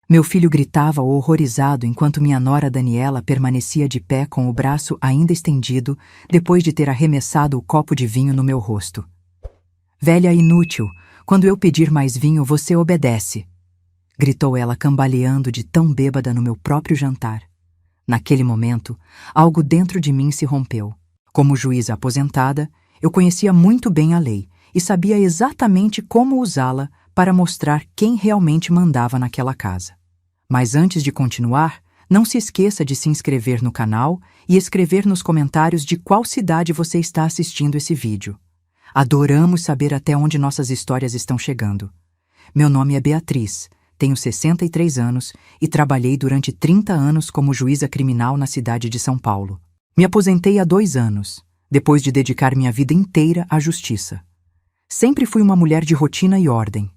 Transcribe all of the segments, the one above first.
Meu filho gritava horrorizado enquanto minha nora Daniela permanecia de pé com o braço ainda estendido depois de ter arremessado o copo de vinho no meu rosto. Velha inútil, quando eu pedir mais vinho você obedece, gritou ela cambaleando de tão bêbada no meu próprio jantar. Naquele momento, algo dentro de mim se rompeu. Como juíza aposentada, eu conhecia muito bem a lei e sabia exatamente como usá-la para mostrar quem realmente mandava naquela casa. Mas antes de continuar, não se esqueça de se inscrever no canal e escrever nos comentários de qual cidade você está assistindo esse vídeo. Adoramos saber até onde nossas histórias estão chegando. Meu nome é Beatriz, tenho 63 anos e trabalhei durante 30 anos como juíza criminal na cidade de São Paulo. Me aposentei há 2 anos, depois de dedicar minha vida inteira à justiça. Sempre fui uma mulher de rotina e ordem.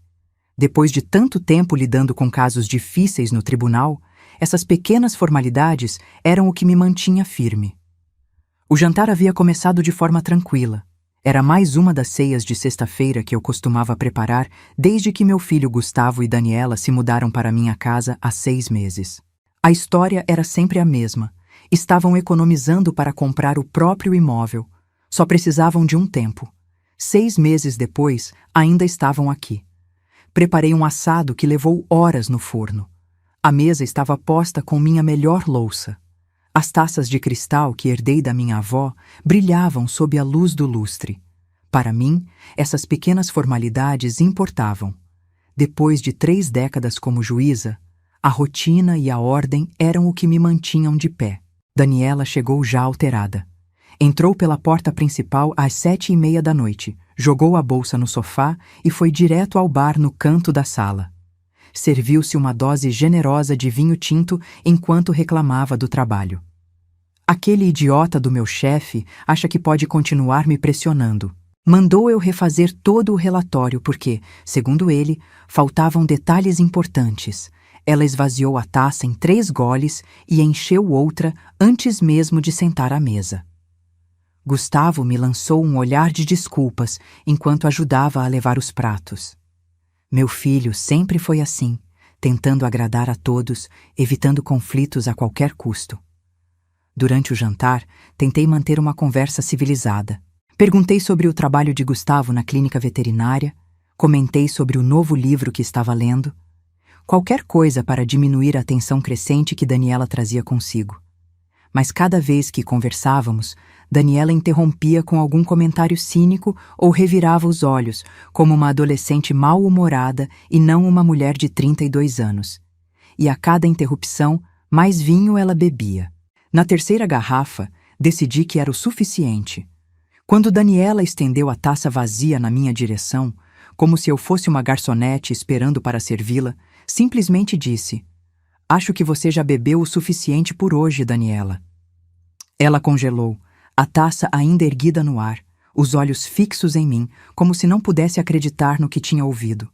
Depois de tanto tempo lidando com casos difíceis no tribunal, essas pequenas formalidades eram o que me mantinha firme. O jantar havia começado de forma tranquila. Era mais uma das ceias de sexta-feira que eu costumava preparar desde que meu filho Gustavo e Daniela se mudaram para minha casa há 6 meses. A história era sempre a mesma. Estavam economizando para comprar o próprio imóvel. Só precisavam de um tempo. 6 meses depois, ainda estavam aqui. Preparei um assado que levou horas no forno. A mesa estava posta com minha melhor louça. As taças de cristal que herdei da minha avó brilhavam sob a luz do lustre. Para mim, essas pequenas formalidades importavam. Depois de 3 décadas como juíza, a rotina e a ordem eram o que me mantinham de pé. Daniela chegou já alterada. Entrou pela porta principal às 7h30 da noite, jogou a bolsa no sofá e foi direto ao bar no canto da sala. Serviu-se uma dose generosa de vinho tinto enquanto reclamava do trabalho. Aquele idiota do meu chefe acha que pode continuar me pressionando. Mandou eu refazer todo o relatório porque, segundo ele, faltavam detalhes importantes. Ela esvaziou a taça em 3 goles e encheu outra antes mesmo de sentar à mesa. Gustavo me lançou um olhar de desculpas enquanto ajudava a levar os pratos. Meu filho sempre foi assim, tentando agradar a todos, evitando conflitos a qualquer custo. Durante o jantar, tentei manter uma conversa civilizada. Perguntei sobre o trabalho de Gustavo na clínica veterinária, comentei sobre o novo livro que estava lendo, qualquer coisa para diminuir a tensão crescente que Daniela trazia consigo. Mas cada vez que conversávamos, Daniela interrompia com algum comentário cínico ou revirava os olhos, como uma adolescente mal-humorada e não uma mulher de 32 anos. E a cada interrupção, mais vinho ela bebia. Na 3ª garrafa, decidi que era o suficiente. Quando Daniela estendeu a taça vazia na minha direção, como se eu fosse uma garçonete esperando para servi-la, simplesmente disse: "Acho que você já bebeu o suficiente por hoje, Daniela." Ela congelou, a taça ainda erguida no ar, os olhos fixos em mim, como se não pudesse acreditar no que tinha ouvido.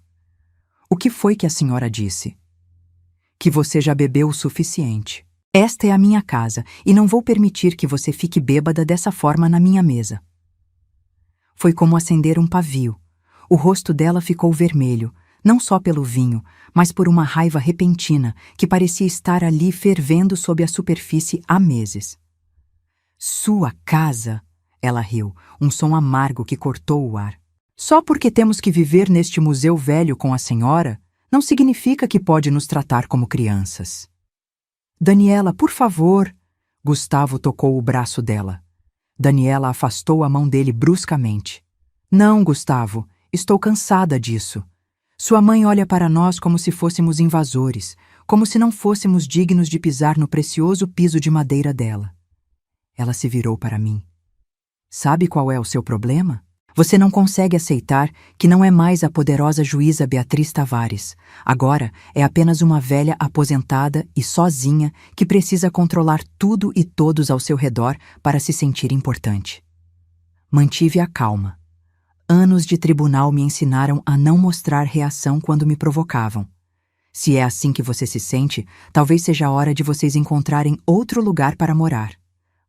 "O que foi que a senhora disse?" "Que você já bebeu o suficiente. Esta é a minha casa e não vou permitir que você fique bêbada dessa forma na minha mesa." Foi como acender um pavio. O rosto dela ficou vermelho, não só pelo vinho, mas por uma raiva repentina que parecia estar ali fervendo sob a superfície há meses. "Sua casa?" Ela riu, um som amargo que cortou o ar. "Só porque temos que viver neste museu velho com a senhora, não significa que pode nos tratar como crianças." "Daniela, por favor." Gustavo tocou o braço dela. Daniela afastou a mão dele bruscamente. "Não, Gustavo, estou cansada disso. Sua mãe olha para nós como se fôssemos invasores, como se não fôssemos dignos de pisar no precioso piso de madeira dela." Ela se virou para mim. "Sabe qual é o seu problema? Você não consegue aceitar que não é mais a poderosa juíza Beatriz Tavares. Agora é apenas uma velha aposentada e sozinha que precisa controlar tudo e todos ao seu redor para se sentir importante." Mantive a calma. Anos de tribunal me ensinaram a não mostrar reação quando me provocavam. Se é assim que você se sente, talvez seja a hora de vocês encontrarem outro lugar para morar.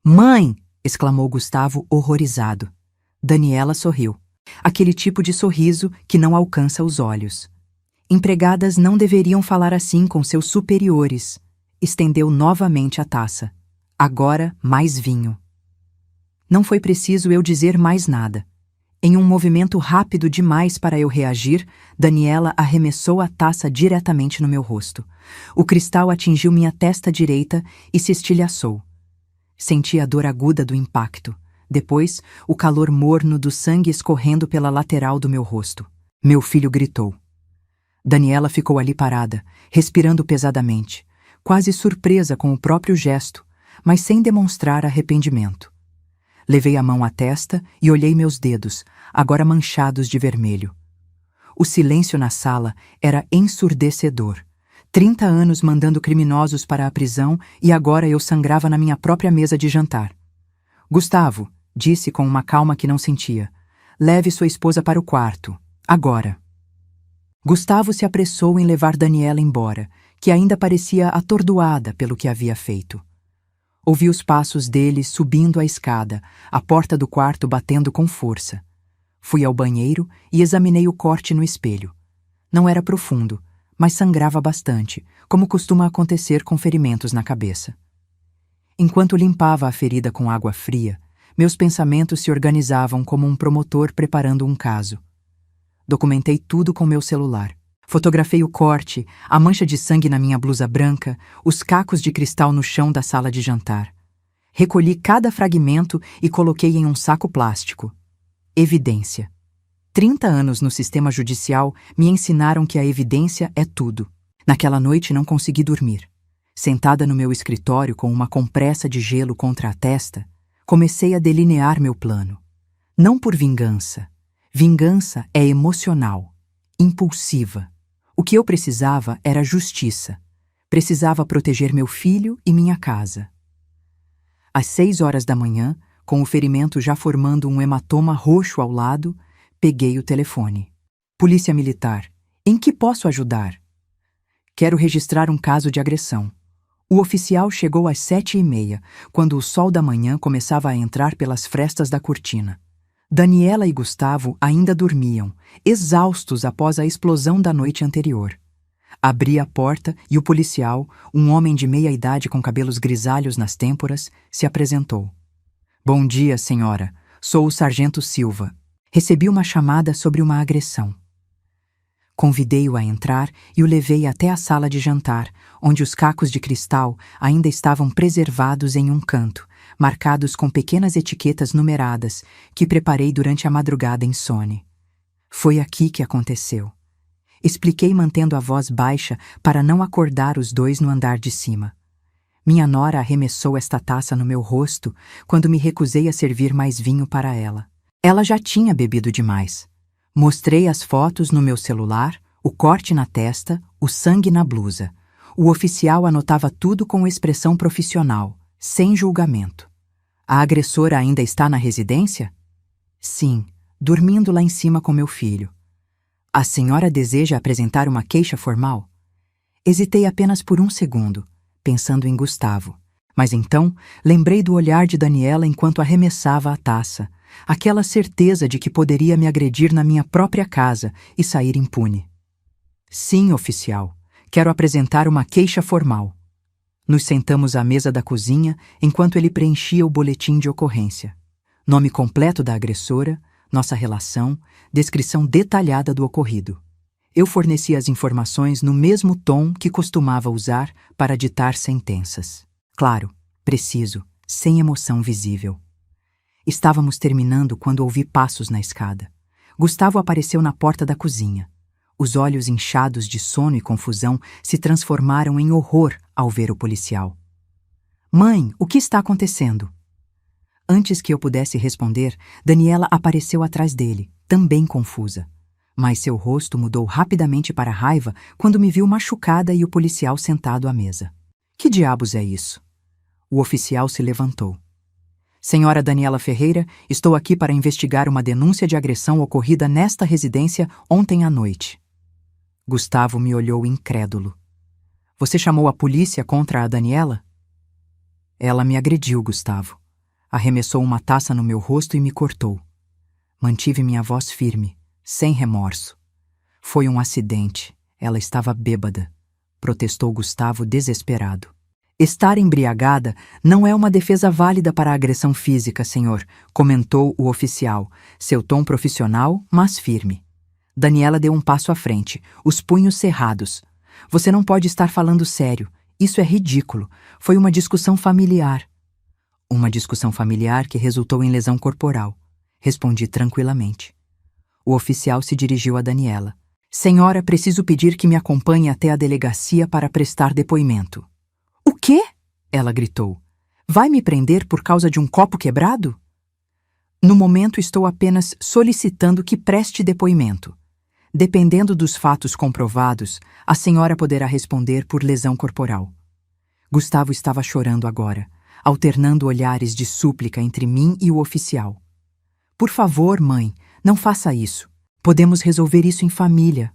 "Mãe!" exclamou Gustavo horrorizado. Daniela sorriu. Aquele tipo de sorriso que não alcança os olhos. Empregadas não deveriam falar assim com seus superiores. Estendeu novamente a taça. Agora, mais vinho. Não foi preciso eu dizer mais nada. Em um movimento rápido demais para eu reagir, Daniela arremessou a taça diretamente no meu rosto. O cristal atingiu minha testa direita e se estilhaçou. Senti a dor aguda do impacto. Depois, o calor morno do sangue escorrendo pela lateral do meu rosto. Meu filho gritou. Daniela ficou ali parada, respirando pesadamente, quase surpresa com o próprio gesto, mas sem demonstrar arrependimento. Levei a mão à testa e olhei meus dedos, agora manchados de vermelho. O silêncio na sala era ensurdecedor. 30 anos mandando criminosos para a prisão e agora eu sangrava na minha própria mesa de jantar. Gustavo, disse com uma calma que não sentia, leve sua esposa para o quarto, agora. Gustavo se apressou em levar Daniela embora, que ainda parecia atordoada pelo que havia feito. Ouvi os passos dele subindo a escada, a porta do quarto batendo com força. Fui ao banheiro e examinei o corte no espelho. Não era profundo, mas sangrava bastante, como costuma acontecer com ferimentos na cabeça. Enquanto limpava a ferida com água fria, meus pensamentos se organizavam como um promotor preparando um caso. Documentei tudo com meu celular. Fotografei o corte, a mancha de sangue na minha blusa branca, os cacos de cristal no chão da sala de jantar. Recolhi cada fragmento e coloquei em um saco plástico. Evidência. 30 anos no sistema judicial me ensinaram que a evidência é tudo. Naquela noite não consegui dormir. Sentada no meu escritório com uma compressa de gelo contra a testa, comecei a delinear meu plano. Não por vingança. Vingança é emocional, impulsiva. O que eu precisava era justiça. Precisava proteger meu filho e minha casa. Às 6 horas da manhã, com o ferimento já formando um hematoma roxo ao lado, peguei o telefone. Polícia Militar, em que posso ajudar? Quero registrar um caso de agressão. O oficial chegou às 7h30, quando o sol da manhã começava a entrar pelas frestas da cortina. Daniela e Gustavo ainda dormiam, exaustos após a explosão da noite anterior. Abri a porta e o policial, um homem de meia-idade com cabelos grisalhos nas têmporas, se apresentou. Bom dia, senhora. Sou o sargento Silva. Recebi uma chamada sobre uma agressão. Convidei-o a entrar e o levei até a sala de jantar, onde os cacos de cristal ainda estavam preservados em um canto, marcados com pequenas etiquetas numeradas que preparei durante a madrugada insone. Foi aqui que aconteceu. Expliquei mantendo a voz baixa para não acordar os dois no andar de cima. Minha nora arremessou esta taça no meu rosto quando me recusei a servir mais vinho para ela. Ela já tinha bebido demais. Mostrei as fotos no meu celular, o corte na testa, o sangue na blusa. O oficial anotava tudo com expressão profissional, sem julgamento. A agressora ainda está na residência? Sim, dormindo lá em cima com meu filho. A senhora deseja apresentar uma queixa formal? Hesitei apenas por um segundo, pensando em Gustavo. Mas então, lembrei do olhar de Daniela enquanto arremessava a taça, aquela certeza de que poderia me agredir na minha própria casa e sair impune. Sim, oficial, quero apresentar uma queixa formal. Nos sentamos à mesa da cozinha enquanto ele preenchia o boletim de ocorrência. Nome completo da agressora, nossa relação, descrição detalhada do ocorrido. Eu forneci as informações no mesmo tom que costumava usar para ditar sentenças. Claro, preciso, sem emoção visível. Estávamos terminando quando ouvi passos na escada. Gustavo apareceu na porta da cozinha. Os olhos inchados de sono e confusão se transformaram em horror ao ver o policial. Mãe, o que está acontecendo? Antes que eu pudesse responder, Daniela apareceu atrás dele, também confusa. Mas seu rosto mudou rapidamente para raiva quando me viu machucada e o policial sentado à mesa. Que diabos é isso? O oficial se levantou. Senhora Daniela Ferreira, estou aqui para investigar uma denúncia de agressão ocorrida nesta residência ontem à noite. Gustavo me olhou incrédulo. Você chamou a polícia contra a Daniela? Ela me agrediu, Gustavo. Arremessou uma taça no meu rosto e me cortou. Mantive minha voz firme, sem remorso. Foi um acidente. Ela estava bêbada, protestou Gustavo desesperado. Estar embriagada não é uma defesa válida para a agressão física, senhor, comentou o oficial, seu tom profissional, mas firme. Daniela deu um passo à frente, os punhos cerrados. Você não pode estar falando sério. Isso é ridículo. Foi uma discussão familiar. Uma discussão familiar que resultou em lesão corporal. Respondi tranquilamente. O oficial se dirigiu a Daniela. Senhora, preciso pedir que me acompanhe até a delegacia para prestar depoimento. O quê? Ela gritou. Vai me prender por causa de um copo quebrado? No momento estou apenas solicitando que preste depoimento. Dependendo dos fatos comprovados, a senhora poderá responder por lesão corporal. Gustavo estava chorando agora, alternando olhares de súplica entre mim e o oficial. Por favor, mãe, não faça isso. Podemos resolver isso em família.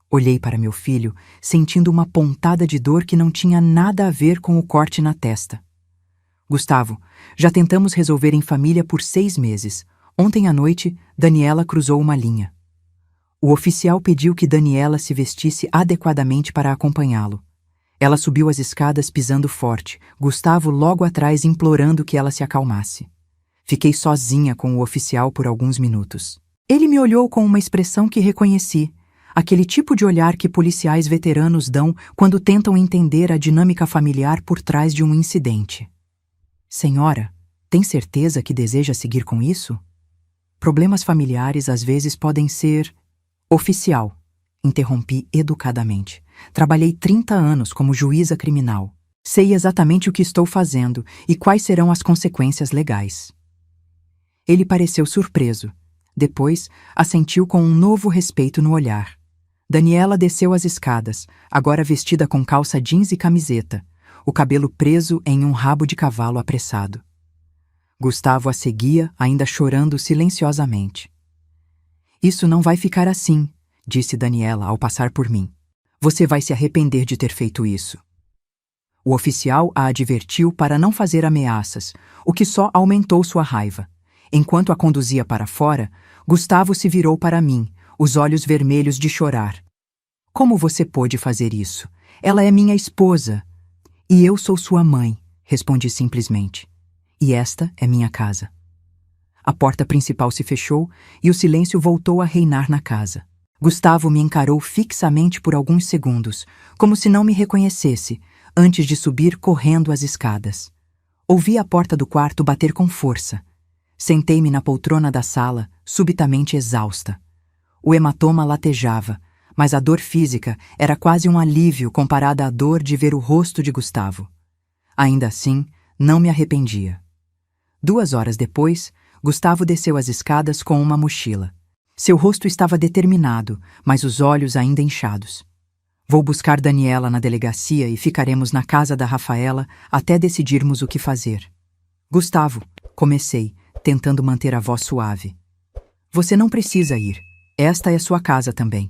Olhei para meu filho, sentindo uma pontada de dor que não tinha nada a ver com o corte na testa. Gustavo, já tentamos resolver em família por 6 meses. Ontem à noite, Daniela cruzou uma linha. O oficial pediu que Daniela se vestisse adequadamente para acompanhá-lo. Ela subiu as escadas pisando forte, Gustavo logo atrás implorando que ela se acalmasse. Fiquei sozinha com o oficial por alguns minutos. Ele me olhou com uma expressão que reconheci, aquele tipo de olhar que policiais veteranos dão quando tentam entender a dinâmica familiar por trás de um incidente. Senhora, tem certeza que deseja seguir com isso? Problemas familiares às vezes podem ser... Oficial, interrompi educadamente. Trabalhei 30 anos como juíza criminal. Sei exatamente o que estou fazendo e quais serão as consequências legais. Ele pareceu surpreso. Depois, assentiu com um novo respeito no olhar. Daniela desceu as escadas, agora vestida com calça jeans e camiseta, o cabelo preso em um rabo de cavalo apressado. Gustavo a seguia, ainda chorando silenciosamente. Isso não vai ficar assim, disse Daniela ao passar por mim. Você vai se arrepender de ter feito isso. O oficial a advertiu para não fazer ameaças, o que só aumentou sua raiva. Enquanto a conduzia para fora, Gustavo se virou para mim, os olhos vermelhos de chorar. Como você pôde fazer isso? Ela é minha esposa. E eu sou sua mãe, respondi simplesmente. E esta é minha casa. A porta principal se fechou e o silêncio voltou a reinar na casa. Gustavo me encarou fixamente por alguns segundos, como se não me reconhecesse, antes de subir correndo as escadas. Ouvi a porta do quarto bater com força. Sentei-me na poltrona da sala, subitamente exausta. O hematoma latejava, mas a dor física era quase um alívio comparada à dor de ver o rosto de Gustavo. Ainda assim, não me arrependia. 2 horas depois, Gustavo desceu as escadas com uma mochila. Seu rosto estava determinado, mas os olhos ainda inchados. Vou buscar Daniela na delegacia e ficaremos na casa da Rafaela até decidirmos o que fazer. Gustavo, comecei, tentando manter a voz suave. Você não precisa ir. Esta é sua casa também.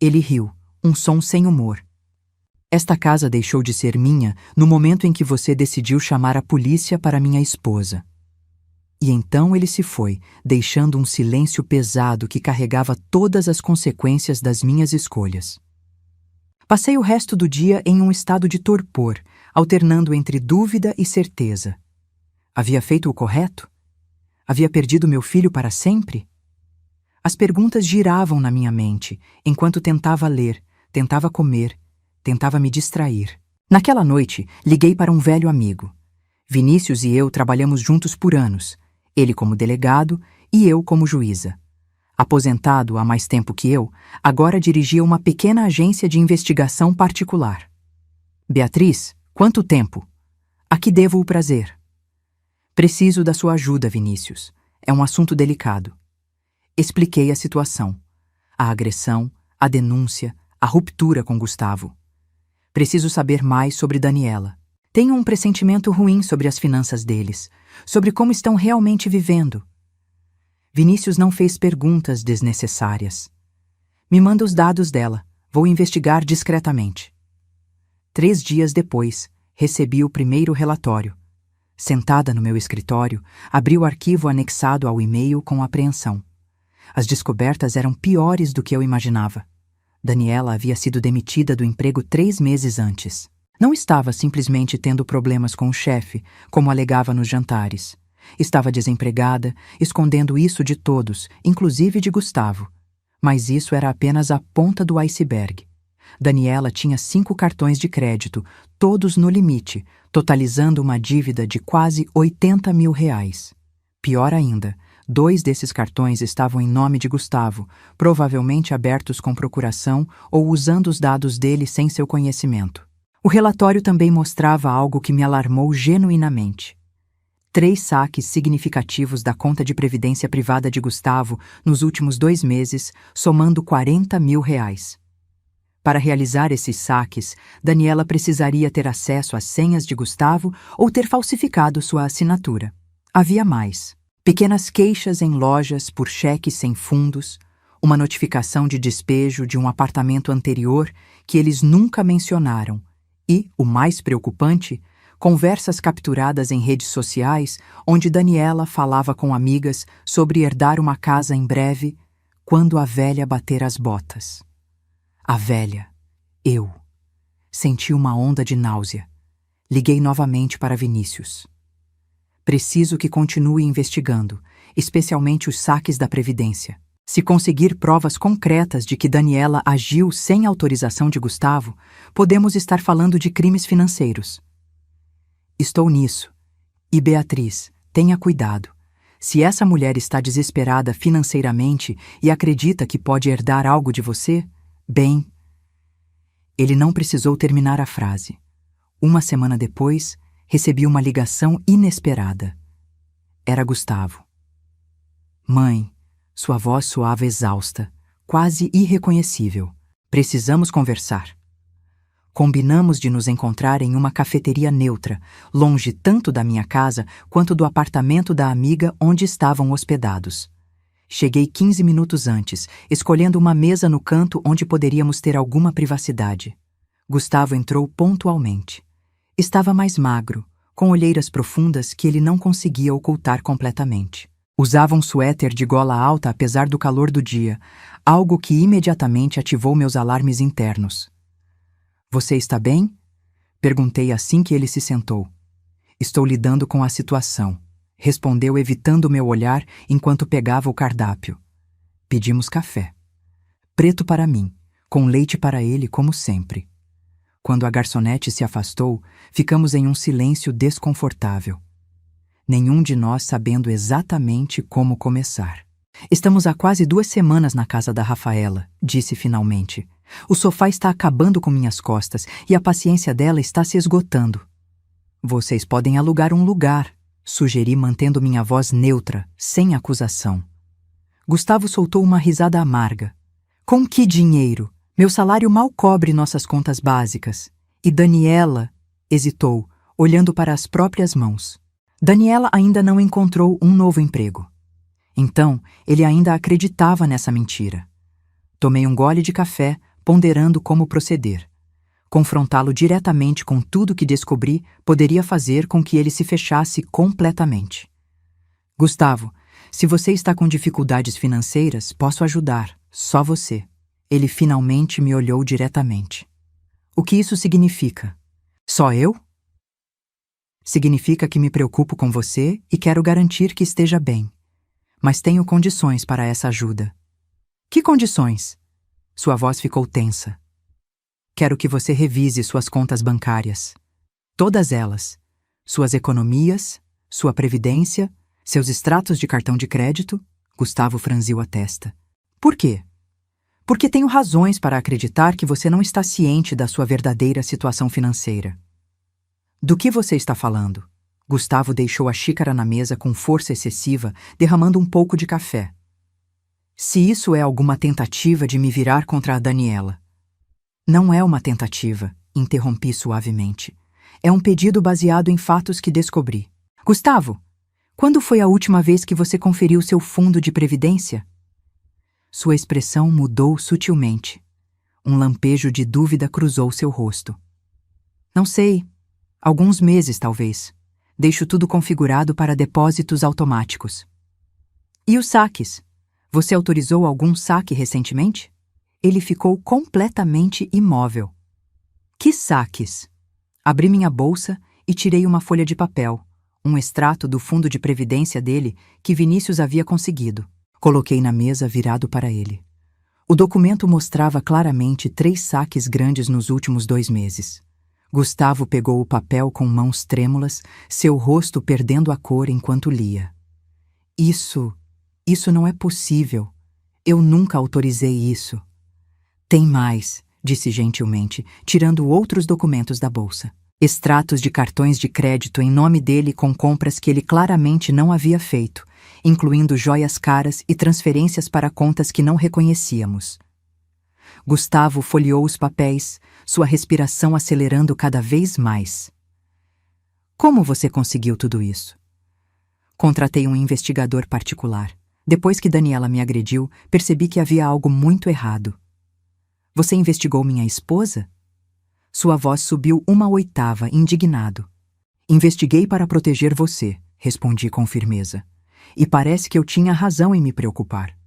Ele riu, um som sem humor. Esta casa deixou de ser minha no momento em que você decidiu chamar a polícia para minha esposa. E então ele se foi, deixando um silêncio pesado que carregava todas as consequências das minhas escolhas. Passei o resto do dia em um estado de torpor, alternando entre dúvida e certeza. Havia feito o correto? Havia perdido meu filho para sempre? As perguntas giravam na minha mente, enquanto tentava ler, tentava comer, tentava me distrair. Naquela noite, liguei para um velho amigo. Vinícius e eu trabalhamos juntos por anos, ele como delegado e eu como juíza. Aposentado há mais tempo que eu, agora dirigia uma pequena agência de investigação particular. Beatriz, quanto tempo? A que devo o prazer? Preciso da sua ajuda, Vinícius. É um assunto delicado. Expliquei a situação. A agressão, a denúncia, a ruptura com Gustavo. Preciso saber mais sobre Daniela. Tenho um pressentimento ruim sobre as finanças deles, sobre como estão realmente vivendo. Vinícius não fez perguntas desnecessárias. Me manda os dados dela. Vou investigar discretamente. 3 dias depois, recebi o primeiro relatório. Sentada no meu escritório, abri o arquivo anexado ao e-mail com apreensão. As descobertas eram piores do que eu imaginava. Daniela havia sido demitida do emprego 3 meses antes. Não estava simplesmente tendo problemas com o chefe, como alegava nos jantares. Estava desempregada, escondendo isso de todos, inclusive de Gustavo. Mas isso era apenas a ponta do iceberg. Daniela tinha 5 cartões de crédito, todos no limite, totalizando uma dívida de quase R$ 80 mil. Pior ainda, 2 desses cartões estavam em nome de Gustavo, provavelmente abertos com procuração ou usando os dados dele sem seu conhecimento. O relatório também mostrava algo que me alarmou genuinamente. 3 saques significativos da conta de previdência privada de Gustavo nos últimos 2 meses, somando R$ 40 mil. Para realizar esses saques, Daniela precisaria ter acesso às senhas de Gustavo ou ter falsificado sua assinatura. Havia mais. Pequenas queixas em lojas por cheques sem fundos, uma notificação de despejo de um apartamento anterior que eles nunca mencionaram e, o mais preocupante, conversas capturadas em redes sociais onde Daniela falava com amigas sobre herdar uma casa em breve quando a velha bater as botas. A velha. Eu. Senti uma onda de náusea. Liguei novamente para Vinícius. Preciso que continue investigando, especialmente os saques da Previdência. Se conseguir provas concretas de que Daniela agiu sem autorização de Gustavo, podemos estar falando de crimes financeiros. Estou nisso. E Beatriz, tenha cuidado. Se essa mulher está desesperada financeiramente e acredita que pode herdar algo de você, bem... Ele não precisou terminar a frase. Uma semana depois, recebi uma ligação inesperada. Era Gustavo. Mãe, sua voz soava exausta, quase irreconhecível. Precisamos conversar. Combinamos de nos encontrar em uma cafeteria neutra, longe tanto da minha casa quanto do apartamento da amiga onde estavam hospedados. Cheguei 15 minutos antes, escolhendo uma mesa no canto onde poderíamos ter alguma privacidade. Gustavo entrou pontualmente. Estava mais magro, com olheiras profundas que ele não conseguia ocultar completamente. Usava um suéter de gola alta apesar do calor do dia, algo que imediatamente ativou meus alarmes internos. Você está bem? Perguntei assim que ele se sentou. Estou lidando com a situação, respondeu evitando meu olhar enquanto pegava o cardápio. Pedimos café. Preto para mim, com leite para ele como sempre. Quando a garçonete se afastou, ficamos em um silêncio desconfortável. Nenhum de nós sabendo exatamente como começar. Estamos há quase 2 semanas na casa da Rafaela, disse finalmente. O sofá está acabando com minhas costas e a paciência dela está se esgotando. Vocês podem alugar um lugar, sugeri mantendo minha voz neutra, sem acusação. Gustavo soltou uma risada amarga. Com que dinheiro? Meu salário mal cobre nossas contas básicas. E Daniela, hesitou, olhando para as próprias mãos. Daniela ainda não encontrou um novo emprego. Então, ele ainda acreditava nessa mentira. Tomei um gole de café, ponderando como proceder. Confrontá-lo diretamente com tudo que descobri poderia fazer com que ele se fechasse completamente. Gustavo, se você está com dificuldades financeiras, posso ajudar, só você. Ele finalmente me olhou diretamente. O que isso significa? Só eu? Significa que me preocupo com você e quero garantir que esteja bem. Mas tenho condições para essa ajuda. Que condições? Sua voz ficou tensa. Quero que você revise suas contas bancárias. Todas elas. Suas economias, sua previdência, seus extratos de cartão de crédito. Gustavo franziu a testa. Por quê? Porque tenho razões para acreditar que você não está ciente da sua verdadeira situação financeira. Do que você está falando? Gustavo deixou a xícara na mesa com força excessiva, derramando um pouco de café. Se isso é alguma tentativa de me virar contra a Daniela. Não é uma tentativa, interrompi suavemente. É um pedido baseado em fatos que descobri. Gustavo, quando foi a última vez que você conferiu seu fundo de previdência? Sua expressão mudou sutilmente. Um lampejo de dúvida cruzou seu rosto. Não sei. Alguns meses, talvez. Deixo tudo configurado para depósitos automáticos. E os saques? Você autorizou algum saque recentemente? Ele ficou completamente imóvel. Que saques! Abri minha bolsa e tirei uma folha de papel, um extrato do fundo de previdência dele que Vinícius havia conseguido. Coloquei na mesa virado para ele. O documento mostrava claramente 3 saques grandes nos últimos 2 meses. Gustavo pegou o papel com mãos trêmulas, seu rosto perdendo a cor enquanto lia. Isso não é possível. Eu nunca autorizei isso. Tem mais, disse gentilmente, tirando outros documentos da bolsa. Extratos de cartões de crédito em nome dele com compras que ele claramente não havia feito, incluindo joias caras e transferências para contas que não reconhecíamos. Gustavo folheou os papéis, sua respiração acelerando cada vez mais. Como você conseguiu tudo isso? Contratei um investigador particular. Depois que Daniela me agrediu, percebi que havia algo muito errado. Você investigou minha esposa? Sua voz subiu 1/8, indignado. Investiguei para proteger você, respondi com firmeza. E parece que eu tinha razão em me preocupar.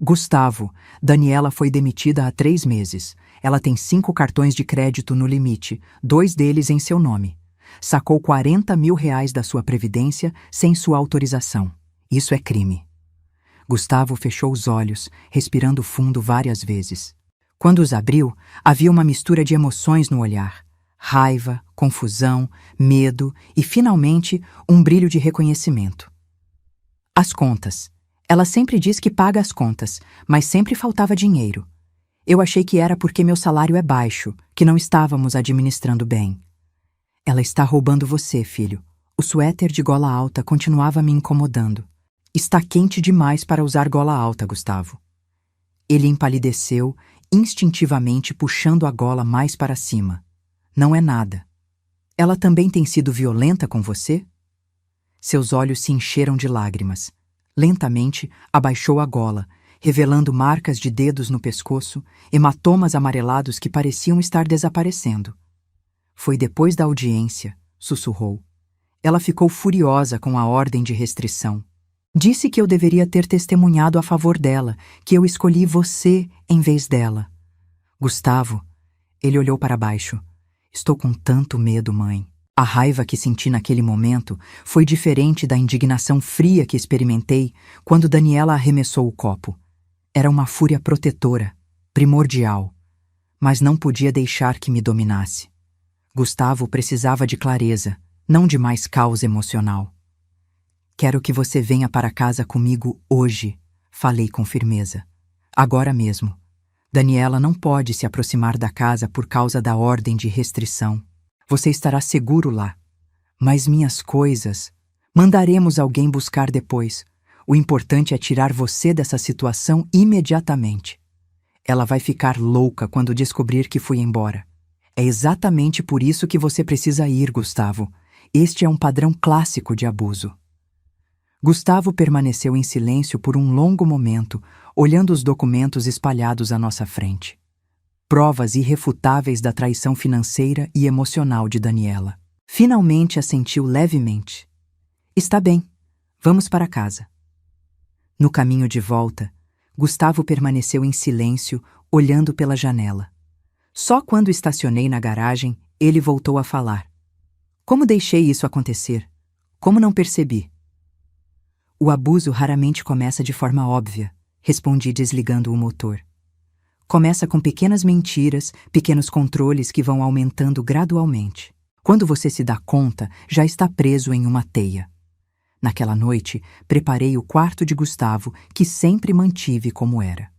Gustavo, Daniela foi demitida há 3 meses. Ela tem 5 cartões de crédito no limite, 2 deles em seu nome. Sacou R$40 mil da sua previdência sem sua autorização. Isso é crime. Gustavo fechou os olhos, respirando fundo várias vezes. Quando os abriu, havia uma mistura de emoções no olhar. Raiva, confusão, medo e, finalmente, um brilho de reconhecimento. As contas. Ela sempre diz que paga as contas, mas sempre faltava dinheiro. Eu achei que era porque meu salário é baixo, que não estávamos administrando bem. Ela está roubando você, filho. O suéter de gola alta continuava me incomodando. Está quente demais para usar gola alta, Gustavo. Ele empalideceu, instintivamente puxando a gola mais para cima. Não é nada. Ela também tem sido violenta com você? Seus olhos se encheram de lágrimas. Lentamente, abaixou a gola, revelando marcas de dedos no pescoço, hematomas amarelados que pareciam estar desaparecendo. Foi depois da audiência, sussurrou. Ela ficou furiosa com a ordem de restrição. Disse que eu deveria ter testemunhado a favor dela, que eu escolhi você em vez dela. Gustavo, ele olhou para baixo. Estou com tanto medo, mãe. A raiva que senti naquele momento foi diferente da indignação fria que experimentei quando Daniela arremessou o copo. Era uma fúria protetora, primordial, mas não podia deixar que me dominasse. Gustavo precisava de clareza, não de mais caos emocional. Quero que você venha para casa comigo hoje, falei com firmeza. Agora mesmo. Daniela não pode se aproximar da casa por causa da ordem de restrição. Você estará seguro lá. Mas minhas coisas... Mandaremos alguém buscar depois. O importante é tirar você dessa situação imediatamente. Ela vai ficar louca quando descobrir que fui embora. É exatamente por isso que você precisa ir, Gustavo. Este é um padrão clássico de abuso. Gustavo permaneceu em silêncio por um longo momento, olhando os documentos espalhados à nossa frente. Provas irrefutáveis da traição financeira e emocional de Daniela. Finalmente assentiu levemente. Está bem, vamos para casa. No caminho de volta, Gustavo permaneceu em silêncio, olhando pela janela. Só quando estacionei na garagem, ele voltou a falar. Como deixei isso acontecer? Como não percebi? O abuso raramente começa de forma óbvia, respondi desligando o motor. Começa com pequenas mentiras, pequenos controles que vão aumentando gradualmente. Quando você se dá conta, já está preso em uma teia. Naquela noite, preparei o quarto de Gustavo, que sempre mantive como era.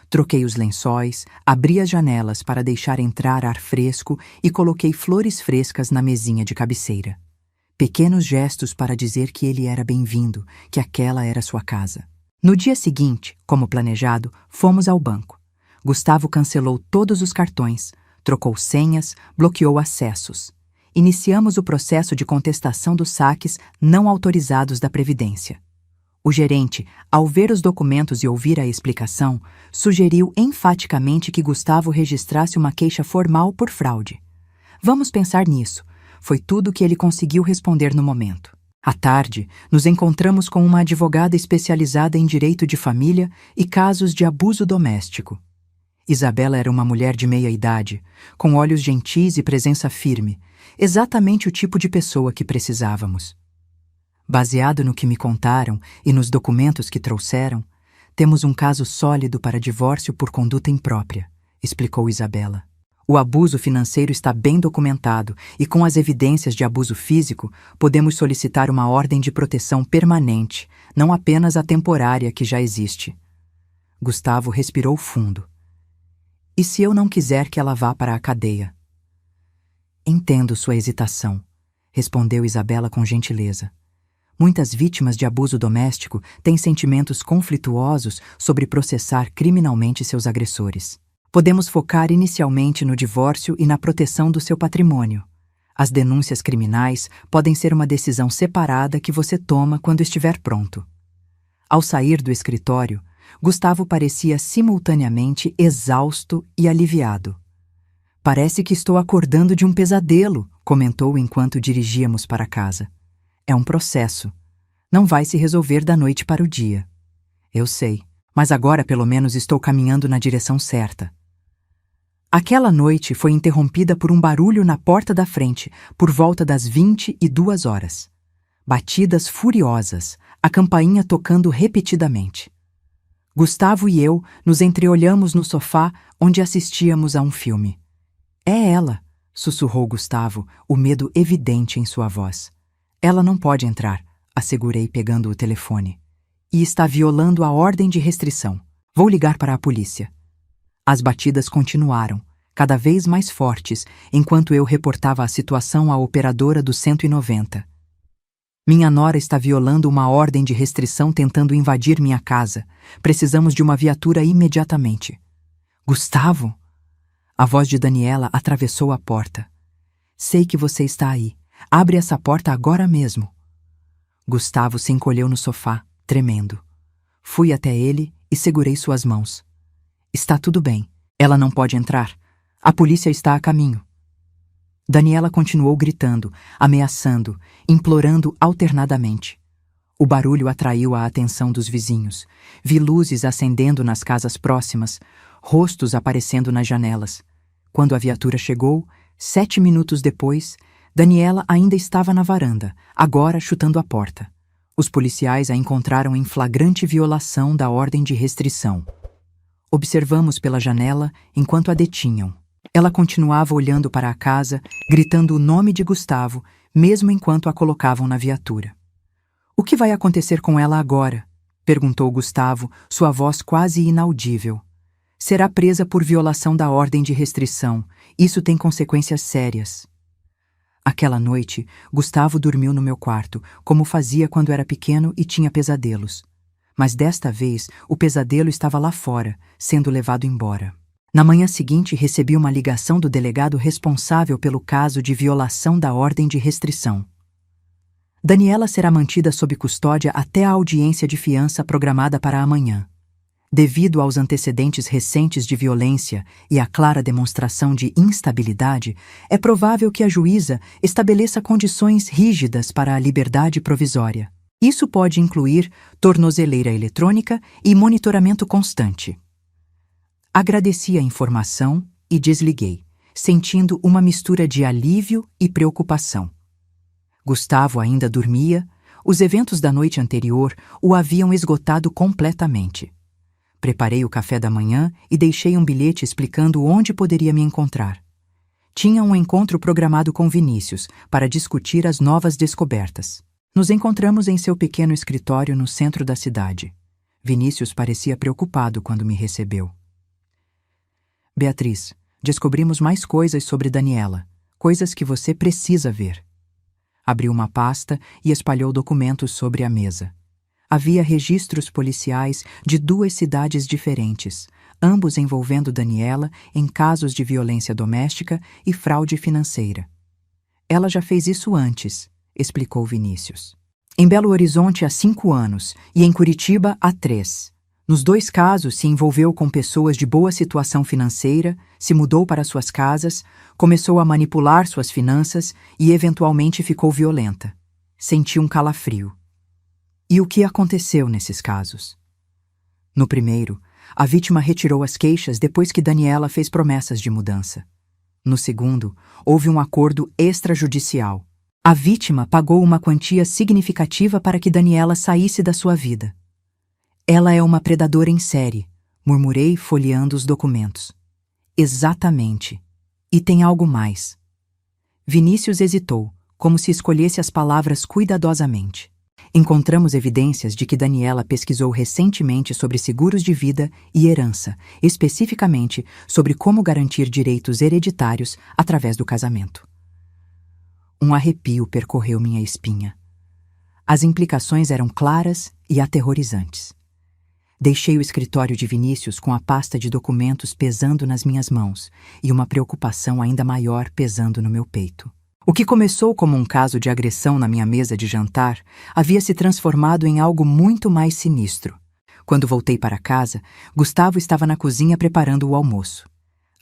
Troquei os lençóis, abri as janelas para deixar entrar ar fresco e coloquei flores frescas na mesinha de cabeceira. Pequenos gestos para dizer que ele era bem-vindo, que aquela era sua casa. No dia seguinte, como planejado, fomos ao banco. Gustavo cancelou todos os cartões, trocou senhas, bloqueou acessos. Iniciamos o processo de contestação dos saques não autorizados da Previdência. O gerente, ao ver os documentos e ouvir a explicação, sugeriu enfaticamente que Gustavo registrasse uma queixa formal por fraude. Vamos pensar nisso. Foi tudo o que ele conseguiu responder no momento. À tarde, nos encontramos com uma advogada especializada em direito de família e casos de abuso doméstico. Isabela era uma mulher de meia idade, com olhos gentis e presença firme, exatamente o tipo de pessoa que precisávamos. Baseado no que me contaram e nos documentos que trouxeram, temos um caso sólido para divórcio por conduta imprópria, explicou Isabela. O abuso financeiro está bem documentado e, com as evidências de abuso físico, podemos solicitar uma ordem de proteção permanente, não apenas a temporária que já existe. Gustavo respirou fundo. E se eu não quiser que ela vá para a cadeia? Entendo sua hesitação, respondeu Isabela com gentileza. Muitas vítimas de abuso doméstico têm sentimentos conflituosos sobre processar criminalmente seus agressores. Podemos focar inicialmente no divórcio e na proteção do seu patrimônio. As denúncias criminais podem ser uma decisão separada que você toma quando estiver pronto. Ao sair do escritório, Gustavo parecia simultaneamente exausto e aliviado. Parece que estou acordando de um pesadelo, comentou enquanto dirigíamos para casa. É um processo. Não vai se resolver da noite para o dia. Eu sei, mas agora pelo menos estou caminhando na direção certa. Aquela noite foi interrompida por um barulho na porta da frente, por volta das 22 horas. Batidas furiosas, a campainha tocando repetidamente. Gustavo e eu nos entreolhamos no sofá onde assistíamos a um filme. É ela, sussurrou Gustavo, o medo evidente em sua voz. Ela não pode entrar, assegurei pegando o telefone. E está violando a ordem de restrição. Vou ligar para a polícia. As batidas continuaram, cada vez mais fortes, enquanto eu reportava a situação à operadora do 190. Minha nora está violando uma ordem de restrição tentando invadir minha casa. Precisamos de uma viatura imediatamente. Gustavo? A voz de Daniela atravessou a porta. Sei que você está aí. Abre essa porta agora mesmo. Gustavo se encolheu no sofá, tremendo. Fui até ele e segurei suas mãos. Está tudo bem. Ela não pode entrar. A polícia está a caminho. Daniela continuou gritando, ameaçando, implorando alternadamente. O barulho atraiu a atenção dos vizinhos. Vi luzes acendendo nas casas próximas, rostos aparecendo nas janelas. Quando a viatura chegou, 7 minutos depois, Daniela ainda estava na varanda, agora chutando a porta. Os policiais a encontraram em flagrante violação da ordem de restrição. Observamos pela janela enquanto a detinham. Ela continuava olhando para a casa, gritando o nome de Gustavo, mesmo enquanto a colocavam na viatura. O que vai acontecer com ela agora? Perguntou Gustavo, sua voz quase inaudível. Será presa por violação da ordem de restrição. Isso tem consequências sérias. Aquela noite, Gustavo dormiu no meu quarto, como fazia quando era pequeno e tinha pesadelos. Mas desta vez, o pesadelo estava lá fora, sendo levado embora. Na manhã seguinte, recebi uma ligação do delegado responsável pelo caso de violação da ordem de restrição. Daniela será mantida sob custódia até a audiência de fiança programada para amanhã. Devido aos antecedentes recentes de violência e à clara demonstração de instabilidade, é provável que a juíza estabeleça condições rígidas para a liberdade provisória. Isso pode incluir tornozeleira eletrônica e monitoramento constante. Agradeci a informação e desliguei, sentindo uma mistura de alívio e preocupação. Gustavo ainda dormia, os eventos da noite anterior o haviam esgotado completamente. Preparei o café da manhã e deixei um bilhete explicando onde poderia me encontrar. Tinha um encontro programado com Vinícius para discutir as novas descobertas. Nos encontramos em seu pequeno escritório no centro da cidade. Vinícius parecia preocupado quando me recebeu. Beatriz, descobrimos mais coisas sobre Daniela, coisas que você precisa ver. Abriu uma pasta e espalhou documentos sobre a mesa. Havia registros policiais de 2 cidades diferentes, ambos envolvendo Daniela em casos de violência doméstica e fraude financeira. Ela já fez isso antes, explicou Vinícius. Em Belo Horizonte há 5 anos e em Curitiba há 3. Nos 2 casos se envolveu com pessoas de boa situação financeira, se mudou para suas casas, começou a manipular suas finanças e eventualmente ficou violenta. Senti um calafrio. E o que aconteceu nesses casos? No primeiro, a vítima retirou as queixas depois que Daniela fez promessas de mudança. No segundo, houve um acordo extrajudicial. A vítima pagou uma quantia significativa para que Daniela saísse da sua vida. Ela é uma predadora em série, murmurei folheando os documentos. Exatamente. E tem algo mais. Vinícius hesitou, como se escolhesse as palavras cuidadosamente. Encontramos evidências de que Daniela pesquisou recentemente sobre seguros de vida e herança, especificamente sobre como garantir direitos hereditários através do casamento. Um arrepio percorreu minha espinha. As implicações eram claras e aterrorizantes. Deixei o escritório de Vinícius com a pasta de documentos pesando nas minhas mãos e uma preocupação ainda maior pesando no meu peito. O que começou como um caso de agressão na minha mesa de jantar havia se transformado em algo muito mais sinistro. Quando voltei para casa, Gustavo estava na cozinha preparando o almoço.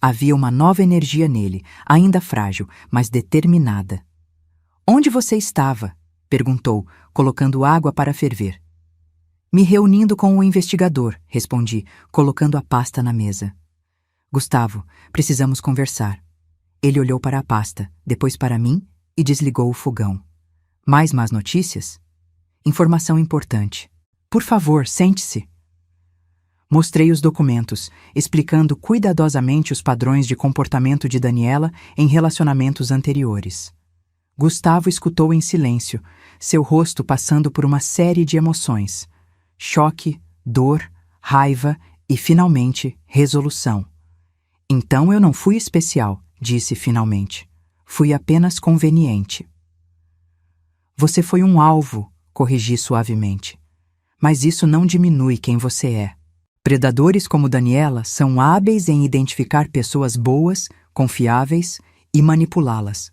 Havia uma nova energia nele, ainda frágil, mas determinada. "Onde você estava?" perguntou, colocando água para ferver. "Me reunindo com o investigador", respondi, colocando a pasta na mesa. "Gustavo, precisamos conversar." Ele olhou para a pasta, depois para mim e desligou o fogão. "Mais más notícias?" "Informação importante." "Por favor, sente-se." Mostrei os documentos, explicando cuidadosamente os padrões de comportamento de Daniela em relacionamentos anteriores. Gustavo escutou em silêncio, seu rosto passando por uma série de emoções: choque, dor, raiva e, finalmente, resolução. "Então eu não fui especial", disse finalmente. "Fui apenas conveniente." "Você foi um alvo", corrigi suavemente. "Mas isso não diminui quem você é. Predadores como Daniela são hábeis em identificar pessoas boas, confiáveis e manipulá-las."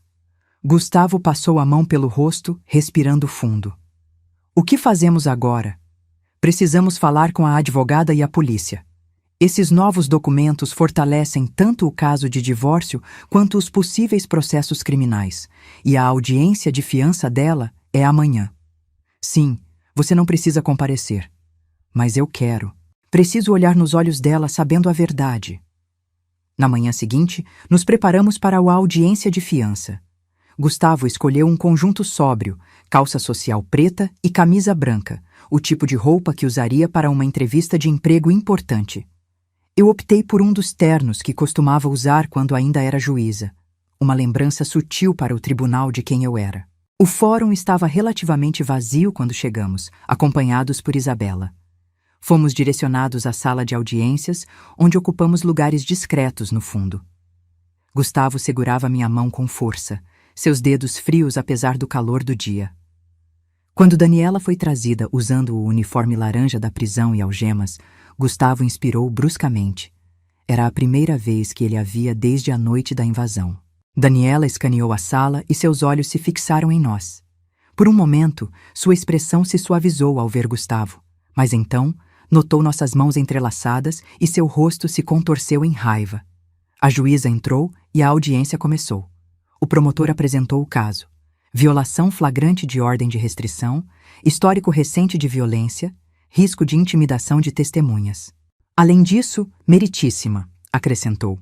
Gustavo passou a mão pelo rosto, respirando fundo. "O que fazemos agora?" "Precisamos falar com a advogada e a polícia. Esses novos documentos fortalecem tanto o caso de divórcio quanto os possíveis processos criminais, e a audiência de fiança dela é amanhã." "Sim, você não precisa comparecer." "Mas eu quero. Preciso olhar nos olhos dela sabendo a verdade." Na manhã seguinte, nos preparamos para a audiência de fiança. Gustavo escolheu um conjunto sóbrio, calça social preta e camisa branca, o tipo de roupa que usaria para uma entrevista de emprego importante. Eu optei por um dos ternos que costumava usar quando ainda era juíza, uma lembrança sutil para o tribunal de quem eu era. O fórum estava relativamente vazio quando chegamos, acompanhados por Isabela. Fomos direcionados à sala de audiências, onde ocupamos lugares discretos no fundo. Gustavo segurava minha mão com força, seus dedos frios apesar do calor do dia. Quando Daniela foi trazida usando o uniforme laranja da prisão e algemas, Gustavo inspirou bruscamente. Era a primeira vez que ele a via desde a noite da invasão. Daniela escaneou a sala e seus olhos se fixaram em nós. Por um momento, sua expressão se suavizou ao ver Gustavo, mas então notou nossas mãos entrelaçadas e seu rosto se contorceu em raiva. A juíza entrou e a audiência começou. O promotor apresentou o caso: violação flagrante de ordem de restrição, histórico recente de violência, risco de intimidação de testemunhas. "Além disso, meritíssima", acrescentou.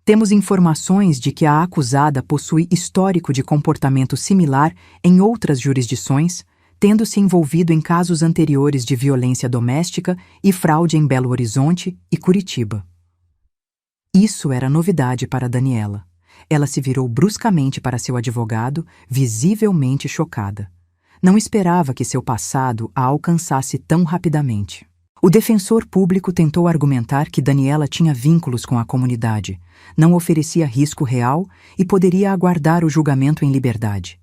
"Temos informações de que a acusada possui histórico de comportamento similar em outras jurisdições, tendo se envolvido em casos anteriores de violência doméstica e fraude em Belo Horizonte e Curitiba." Isso era novidade para Daniela. Ela se virou bruscamente para seu advogado, visivelmente chocada. Não esperava que seu passado a alcançasse tão rapidamente. O defensor público tentou argumentar que Daniela tinha vínculos com a comunidade, não oferecia risco real e poderia aguardar o julgamento em liberdade.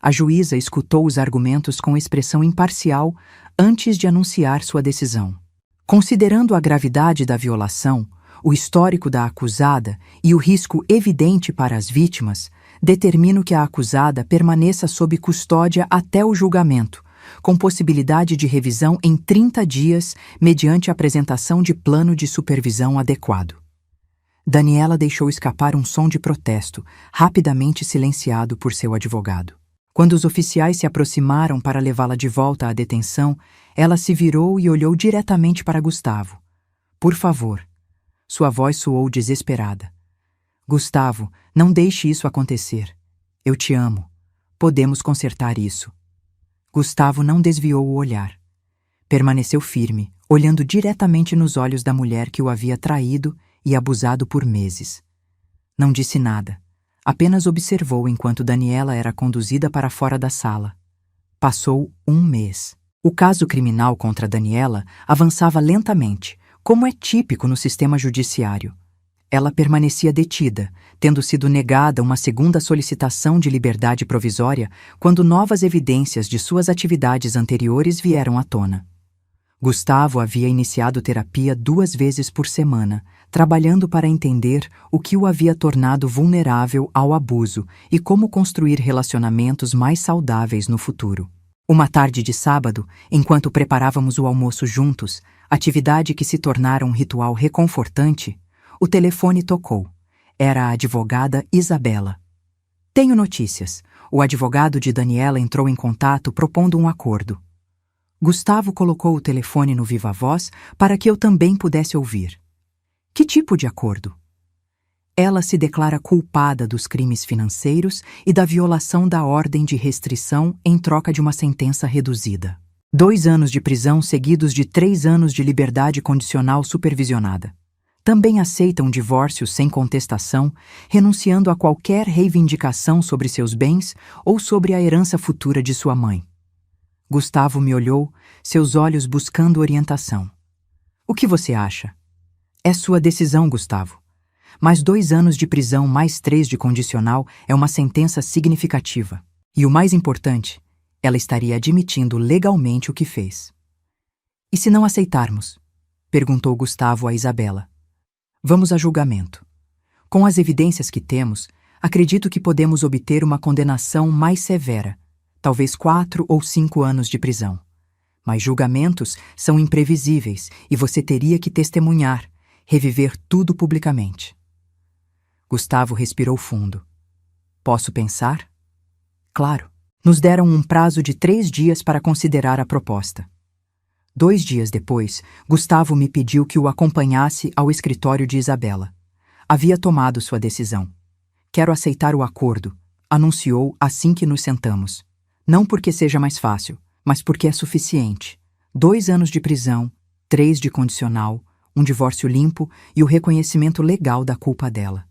A juíza escutou os argumentos com expressão imparcial antes de anunciar sua decisão. Considerando a gravidade da violação, o histórico da acusada e o risco evidente para as vítimas, determino que a acusada permaneça sob custódia até o julgamento, com possibilidade de revisão em 30 dias mediante a apresentação de plano de supervisão adequado. Daniela deixou escapar um som de protesto, rapidamente silenciado por seu advogado. Quando os oficiais se aproximaram para levá-la de volta à detenção, ela se virou e olhou diretamente para Gustavo. por favor. Sua voz soou desesperada. Gustavo, não deixe isso acontecer. Eu te amo. Podemos consertar isso. Gustavo não desviou o olhar. Permaneceu firme, olhando diretamente nos olhos da mulher que o havia traído e abusado por meses. Não disse nada. Apenas observou enquanto Daniela era conduzida para fora da sala. Passou um mês. O caso criminal contra Daniela avançava lentamente, como é típico no sistema judiciário. Ela permanecia detida, tendo sido negada uma segunda solicitação de liberdade provisória quando novas evidências de suas atividades anteriores vieram à tona. Gustavo havia iniciado terapia 2 vezes por semana, trabalhando para entender o que o havia tornado vulnerável ao abuso e como construir relacionamentos mais saudáveis no futuro. Uma tarde de sábado, enquanto preparávamos o almoço juntos, atividade que se tornara um ritual reconfortante, o telefone tocou. Era a advogada Isabela. Tenho notícias. O advogado de Daniela entrou em contato propondo um acordo. Gustavo colocou o telefone no viva-voz para que eu também pudesse ouvir. Que tipo de acordo? Ela se declara culpada dos crimes financeiros e da violação da ordem de restrição em troca de uma sentença reduzida. 2 anos de prisão seguidos de 3 anos de liberdade condicional supervisionada. Também aceita um divórcio sem contestação, renunciando a qualquer reivindicação sobre seus bens ou sobre a herança futura de sua mãe. Gustavo me olhou, seus olhos buscando orientação. O que você acha? É sua decisão, Gustavo. Mas 2 anos de prisão mais 3 de condicional é uma sentença significativa. E o mais importante, ela estaria admitindo legalmente o que fez. E se não aceitarmos? Perguntou Gustavo a Isabela. Vamos a julgamento. Com as evidências que temos, acredito que podemos obter uma condenação mais severa, talvez 4 ou 5 anos de prisão. Mas julgamentos são imprevisíveis e você teria que testemunhar, reviver tudo publicamente. Gustavo respirou fundo. Posso pensar? Claro. Nos deram um prazo de 3 dias para considerar a proposta. 2 dias depois, Gustavo me pediu que o acompanhasse ao escritório de Isabela. Havia tomado sua decisão. Quero aceitar o acordo, anunciou assim que nos sentamos. Não porque seja mais fácil, mas porque é suficiente. 2 anos de prisão, 3 de condicional, um divórcio limpo e o reconhecimento legal da culpa dela.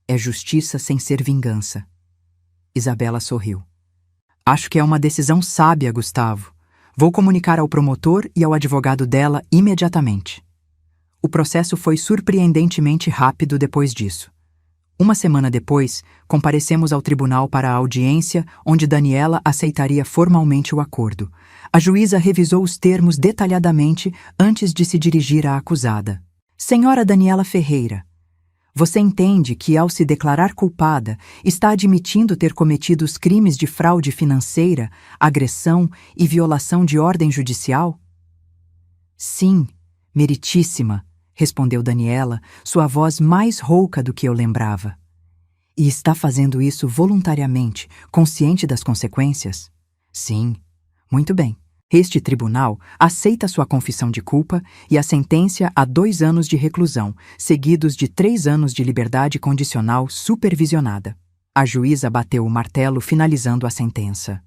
É justiça sem ser vingança. Isabela sorriu. Acho que é uma decisão sábia, Gustavo. Vou comunicar ao promotor e ao advogado dela imediatamente. O processo foi surpreendentemente rápido depois disso. 1 semana depois, comparecemos ao tribunal para a audiência onde Daniela aceitaria formalmente o acordo. A juíza revisou os termos detalhadamente antes de se dirigir à acusada. Senhora Daniela Ferreira, você entende que, ao se declarar culpada, está admitindo ter cometido os crimes de fraude financeira, agressão e violação de ordem judicial? Sim, meritíssima, respondeu Daniela, sua voz mais rouca do que eu lembrava. E está fazendo isso voluntariamente, consciente das consequências? Sim. Muito bem. Este tribunal aceita sua confissão de culpa e a sentença a 2 anos de reclusão, seguidos de 3 anos de liberdade condicional supervisionada. A juíza bateu o martelo, finalizando a sentença.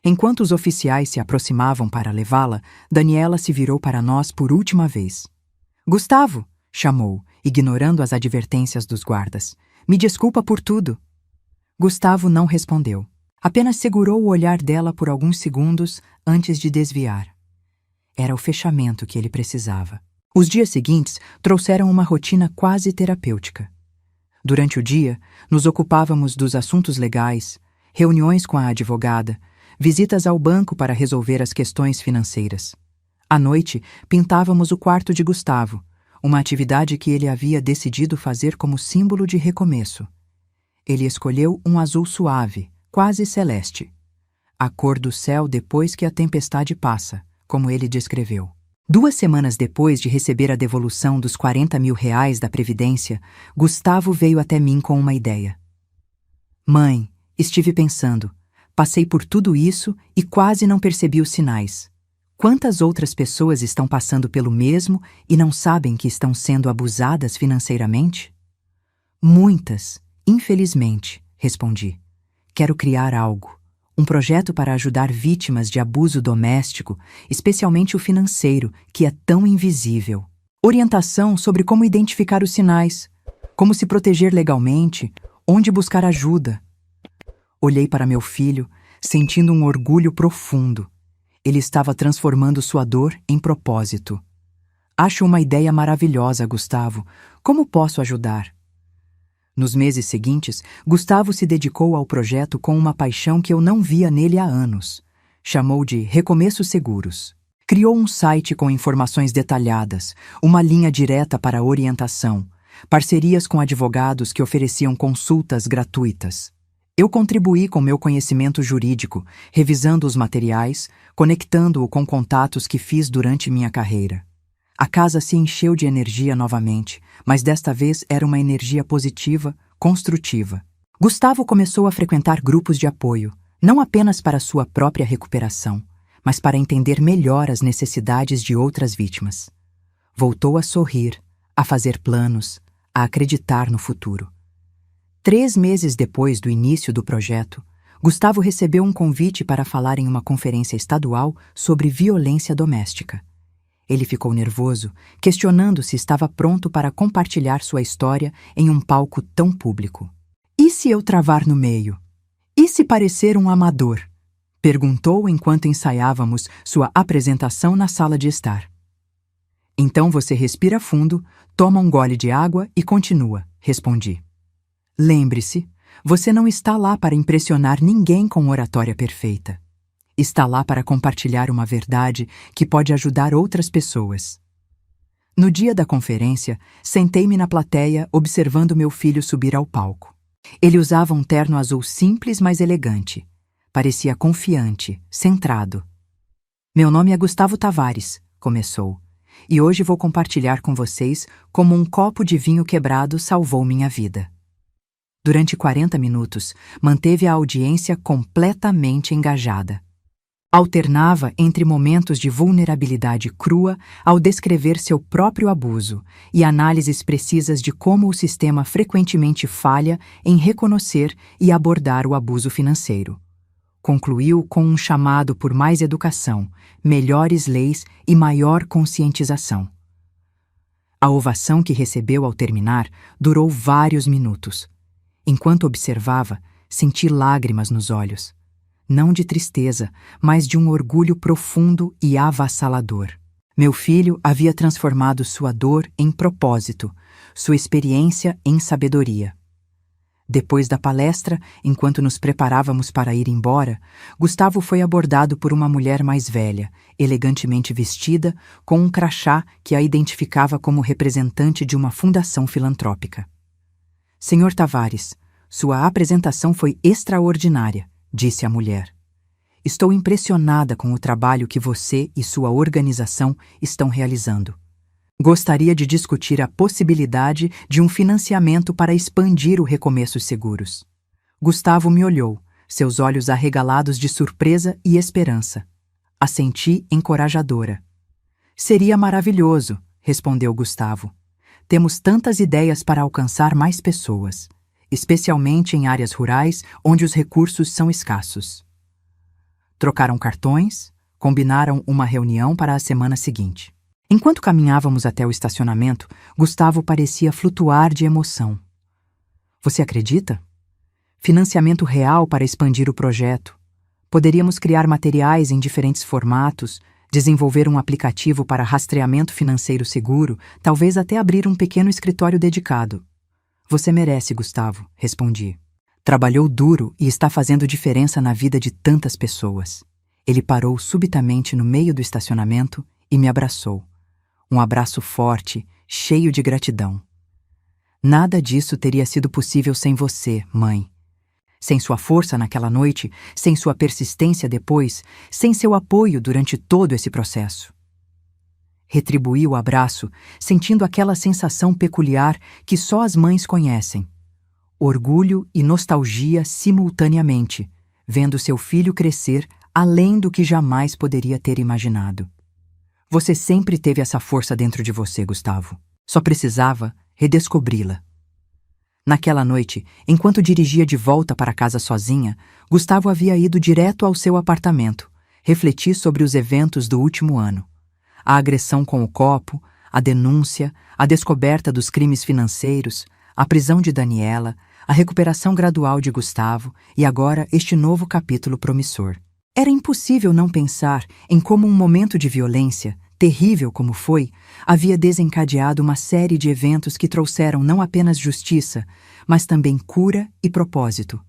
Enquanto os oficiais se aproximavam para levá-la, Daniela se virou para nós por última vez. Gustavo, chamou, ignorando as advertências dos guardas. Me desculpa por tudo. Gustavo não respondeu. Apenas segurou o olhar dela por alguns segundos antes de desviar. Era o fechamento que ele precisava. Os dias seguintes trouxeram uma rotina quase terapêutica. Durante o dia, nos ocupávamos dos assuntos legais, reuniões com a advogada, visitas ao banco para resolver as questões financeiras. À noite, pintávamos o quarto de Gustavo, uma atividade que ele havia decidido fazer como símbolo de recomeço. Ele escolheu um azul suave, quase celeste. A cor do céu depois que a tempestade passa, como ele descreveu. 2 semanas depois de receber a devolução dos 40 mil reais da Previdência, Gustavo veio até mim com uma ideia. Mãe, estive pensando. Passei por tudo isso e quase não percebi os sinais. Quantas outras pessoas estão passando pelo mesmo e não sabem que estão sendo abusadas financeiramente? Muitas, infelizmente, respondi. Quero criar algo, um projeto para ajudar vítimas de abuso doméstico, especialmente o financeiro, que é tão invisível. Orientação sobre como identificar os sinais, como se proteger legalmente, onde buscar ajuda. Olhei para meu filho, sentindo um orgulho profundo. Ele estava transformando sua dor em propósito. Acho uma ideia maravilhosa, Gustavo. Como posso ajudar? Nos meses seguintes, Gustavo se dedicou ao projeto com uma paixão que eu não via nele há anos. Chamou de Recomeços Seguros. Criou um site com informações detalhadas, uma linha direta para orientação, parcerias com advogados que ofereciam consultas gratuitas. Eu contribuí com meu conhecimento jurídico, revisando os materiais, conectando-o com contatos que fiz durante minha carreira. A casa se encheu de energia novamente, mas desta vez era uma energia positiva, construtiva. Gustavo começou a frequentar grupos de apoio, não apenas para sua própria recuperação, mas para entender melhor as necessidades de outras vítimas. Voltou a sorrir, a fazer planos, a acreditar no futuro. 3 meses depois do início do projeto, Gustavo recebeu um convite para falar em uma conferência estadual sobre violência doméstica. Ele ficou nervoso, questionando se estava pronto para compartilhar sua história em um palco tão público. E se eu travar no meio? E se parecer um amador? Perguntou enquanto ensaiávamos sua apresentação na sala de estar. Então você respira fundo, toma um gole de água e continua, respondi. Lembre-se, você não está lá para impressionar ninguém com oratória perfeita. Está lá para compartilhar uma verdade que pode ajudar outras pessoas. No dia da conferência, sentei-me na plateia observando meu filho subir ao palco. Ele usava um terno azul simples, mas elegante. Parecia confiante, centrado. Meu nome é Gustavo Tavares, começou, e hoje vou compartilhar com vocês como um copo de vinho quebrado salvou minha vida. Durante 40 minutos, manteve a audiência completamente engajada. Alternava entre momentos de vulnerabilidade crua ao descrever seu próprio abuso e análises precisas de como o sistema frequentemente falha em reconhecer e abordar o abuso financeiro. Concluiu com um chamado por mais educação, melhores leis e maior conscientização. A ovação que recebeu ao terminar durou vários minutos. Enquanto observava, senti lágrimas nos olhos. Não de tristeza, mas de um orgulho profundo e avassalador. Meu filho havia transformado sua dor em propósito, sua experiência em sabedoria. Depois da palestra, enquanto nos preparávamos para ir embora, Gustavo foi abordado por uma mulher mais velha, elegantemente vestida, com um crachá que a identificava como representante de uma fundação filantrópica. Senhor Tavares, sua apresentação foi extraordinária, disse a mulher. Estou impressionada com o trabalho que você e sua organização estão realizando. Gostaria de discutir a possibilidade de um financiamento para expandir o Recomeços Seguros. Gustavo me olhou, seus olhos arregalados de surpresa e esperança. Assenti encorajadora. Seria maravilhoso, respondeu Gustavo. Temos tantas ideias para alcançar mais pessoas, especialmente em áreas rurais onde os recursos são escassos. Trocaram cartões, combinaram uma reunião para a semana seguinte. Enquanto caminhávamos até o estacionamento, Gustavo parecia flutuar de emoção. Você acredita? Financiamento real para expandir o projeto. Poderíamos criar materiais em diferentes formatos, desenvolver um aplicativo para rastreamento financeiro seguro, talvez até abrir um pequeno escritório dedicado. Você merece, Gustavo, respondi. Trabalhou duro e está fazendo diferença na vida de tantas pessoas. Ele parou subitamente no meio do estacionamento e me abraçou. Um abraço forte, cheio de gratidão. Nada disso teria sido possível sem você, mãe. Sem sua força naquela noite, sem sua persistência depois, sem seu apoio durante todo esse processo. Retribuí o abraço, sentindo aquela sensação peculiar que só as mães conhecem. Orgulho e nostalgia simultaneamente, vendo seu filho crescer além do que jamais poderia ter imaginado. Você sempre teve essa força dentro de você, Gustavo. Só precisava redescobri-la. Naquela noite, enquanto dirigia de volta para casa sozinha, Gustavo havia ido direto ao seu apartamento, refletir sobre os eventos do último ano. A agressão com o copo, a denúncia, a descoberta dos crimes financeiros, a prisão de Daniela, a recuperação gradual de Gustavo e agora este novo capítulo promissor. Era impossível não pensar em como um momento de violência, terrível como foi, havia desencadeado uma série de eventos que trouxeram não apenas justiça, mas também cura e propósito.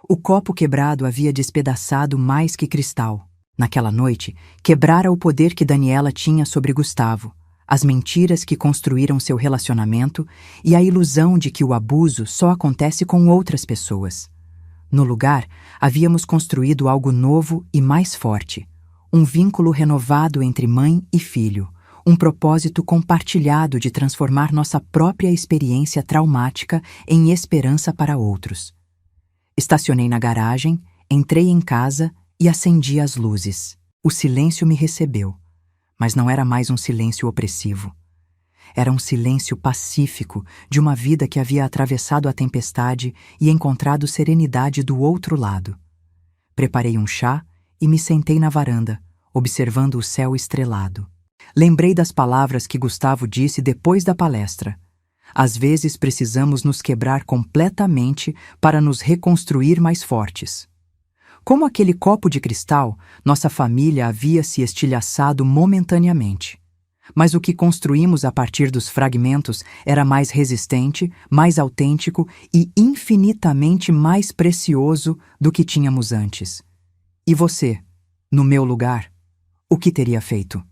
O copo quebrado havia despedaçado mais que cristal. Naquela noite, quebrara o poder que Daniela tinha sobre Gustavo, as mentiras que construíram seu relacionamento e a ilusão de que o abuso só acontece com outras pessoas. No lugar, havíamos construído algo novo e mais forte, um vínculo renovado entre mãe e filho, um propósito compartilhado de transformar nossa própria experiência traumática em esperança para outros. Estacionei na garagem, entrei em casa e acendi as luzes. O silêncio me recebeu, mas não era mais um silêncio opressivo. Era um silêncio pacífico de uma vida que havia atravessado a tempestade e encontrado serenidade do outro lado. Preparei um chá e me sentei na varanda, observando o céu estrelado. Lembrei das palavras que Gustavo disse depois da palestra. Às vezes precisamos nos quebrar completamente para nos reconstruir mais fortes. Como aquele copo de cristal, nossa família havia se estilhaçado momentaneamente. Mas o que construímos a partir dos fragmentos era mais resistente, mais autêntico e infinitamente mais precioso do que tínhamos antes. E você, no meu lugar, o que teria feito?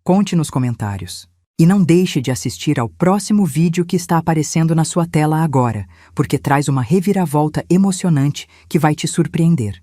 Conte nos comentários. E não deixe de assistir ao próximo vídeo que está aparecendo na sua tela agora, porque traz uma reviravolta emocionante que vai te surpreender.